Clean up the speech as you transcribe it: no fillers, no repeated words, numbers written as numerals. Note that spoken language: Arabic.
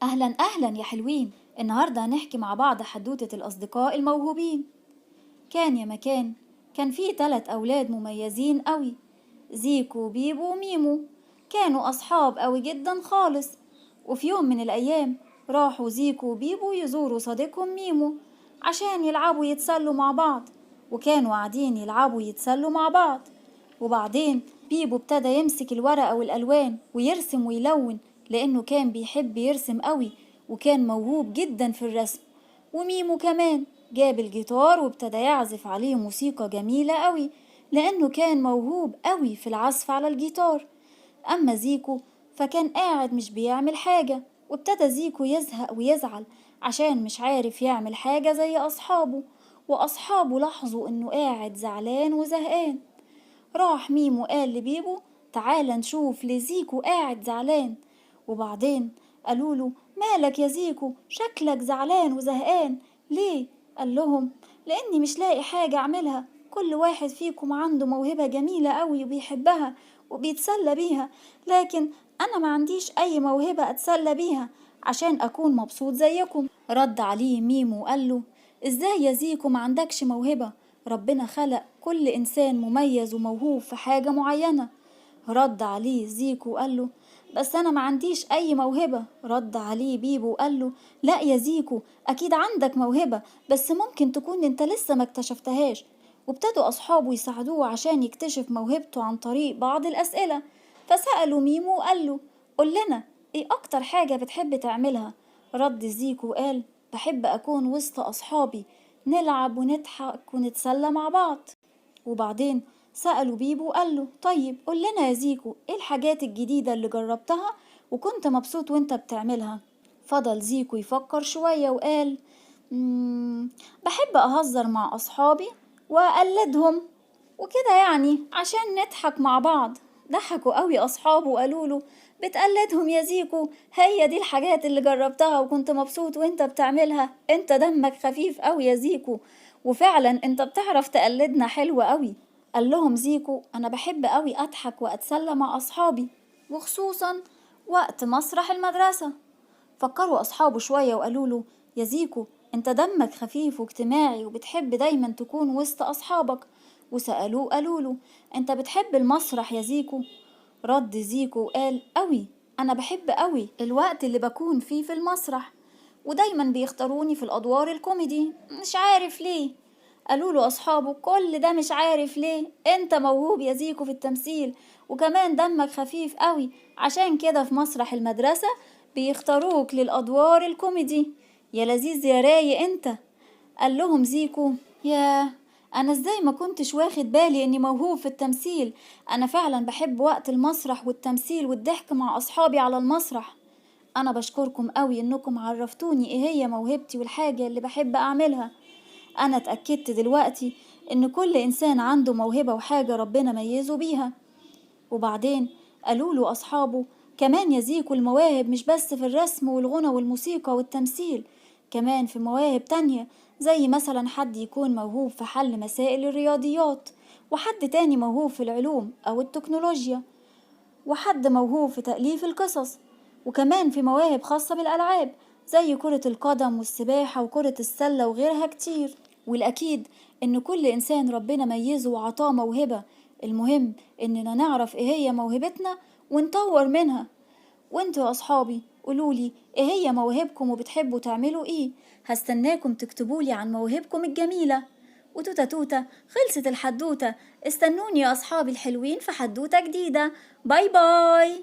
أهلا أهلا يا حلوين. النهاردة هنحكي مع بعض حدوتة الأصدقاء الموهوبين. كان يا مكان، كان فيه 3 أولاد مميزين قوي، زيكو وبيبو وميمو. كانوا أصحاب قوي جدا خالص. وفي يوم من الأيام راحوا زيكو وبيبو يزوروا صديقهم ميمو عشان يلعبوا يتسلوا مع بعض. وكانوا قاعدين يلعبوا يتسلوا مع بعض، وبعدين بيبو ابتدى يمسك الورقة والألوان ويرسم ويلون، لأنه كان بيحب يرسم قوي وكان موهوب جدا في الرسم. وميمو كمان جاب الجيتار وابتدى يعزف عليه موسيقى جميلة قوي، لأنه كان موهوب قوي في العزف على الجيتار. أما زيكو فكان قاعد مش بيعمل حاجة، وابتدى زيكو يزهق ويزعل عشان مش عارف يعمل حاجة زي أصحابه. وأصحابه لاحظوا إنه قاعد زعلان وزهقان. راح ميمو قال لبيبو: تعال نشوف ليه زيكو قاعد زعلان. وبعدين قالوله: مالك يا زيكو، شكلك زعلان وزهقان ليه؟ قال لهم: لاني مش لاقي حاجة اعملها. كل واحد فيكم عنده موهبة جميلة قوي وبيحبها وبيتسلى بيها، لكن انا ما عنديش اي موهبة اتسلى بيها عشان اكون مبسوط زيكم. رد عليه ميمو وقال له: ازاي يا زيكو ما عندكش موهبة؟ ربنا خلق كل انسان مميز وموهوب في حاجة معينة. رد عليه زيكو وقال له: بس انا ما عنديش اي موهبة. رد عليه بيبو وقال له: لا يا زيكو، اكيد عندك موهبة، بس ممكن تكون انت لسه ما اكتشفتهاش. وابتدوا اصحابه يساعدوه عشان يكتشف موهبته عن طريق بعض الاسئلة. فسألوا ميمو وقال له: قول لنا ايه اكتر حاجة بتحب تعملها؟ رد زيكو وقال: بحب اكون وسط اصحابي، نلعب ونضحك ونتسلى مع بعض. وبعدين سألوا بيبو وقال له: طيب قول لنا يا زيكو ايه الحاجات الجديدة اللي جربتها وكنت مبسوط وانت بتعملها؟ فضل زيكو يفكر شوية وقال: بحب أهزر مع أصحابي وأقلدهم وكده، يعني عشان نضحك مع بعض. ضحكوا قوي أصحابه وقالوا له: بتقلدهم يا زيكو؟ هي دي الحاجات اللي جربتها وكنت مبسوط وانت بتعملها؟ انت دمك خفيف قوي يا زيكو، وفعلا انت بتعرف تقلدنا حلو قوي. قال لهم زيكو: انا بحب قوي اضحك واتسلى مع اصحابي، وخصوصا وقت مسرح المدرسة. فكروا أصحابه شوية وقالوا له: يا زيكو، انت دمك خفيف واجتماعي وبتحب دايما تكون وسط أصحابك. وسألوه قالوا له: انت بتحب المسرح يا زيكو؟ رد زيكو وقال: قوي، أنا بحب قوي الوقت اللي بكون فيه في المسرح، ودايما بيختاروني في الأدوار الكوميدي، مش عارف ليه. قالوا له أصحابه: كل ده مش عارف ليه؟ انت موهوب يا زيكو في التمثيل، وكمان دمك خفيف قوي، عشان كده في مسرح المدرسة بيختاروك للأدوار الكوميدي. يا لذيذ يا رايق انت. قال لهم زيكو: ياه، انا ازاي ما كنتش واخد بالي اني موهوب في التمثيل؟ انا فعلا بحب وقت المسرح والتمثيل والضحك مع اصحابي على المسرح. انا بشكركم قوي انكم عرفتوني ايه هي موهبتي والحاجة اللي بحب اعملها. انا اتأكدت دلوقتي ان كل انسان عنده موهبة وحاجة ربنا ميزه بيها. وبعدين قالوا له أصحابه: كمان يا زيكو، المواهب مش بس في الرسم والغنى والموسيقى والتمثيل، كمان في مواهب تانية، زي مثلا حد يكون موهوب في حل مسائل الرياضيات، وحد تاني موهوب في العلوم أو التكنولوجيا، وحد موهوب في تأليف القصص، وكمان في مواهب خاصة بالألعاب زي كرة القدم والسباحة وكرة السلة وغيرها كتير. والأكيد إن كل إنسان ربنا ميزه وعطاه موهبة، المهم إننا نعرف إيه هي موهبتنا ونطور منها. وانتوا يا أصحابي قولولي إيه هي موهبكم وبتحبوا تعملوا إيه؟ هستناكم تكتبولي عن موهبكم الجميلة. وتوتة توتة، خلصت الحدوتة. استنوني يا أصحابي الحلوين في حدوتة جديدة. باي باي.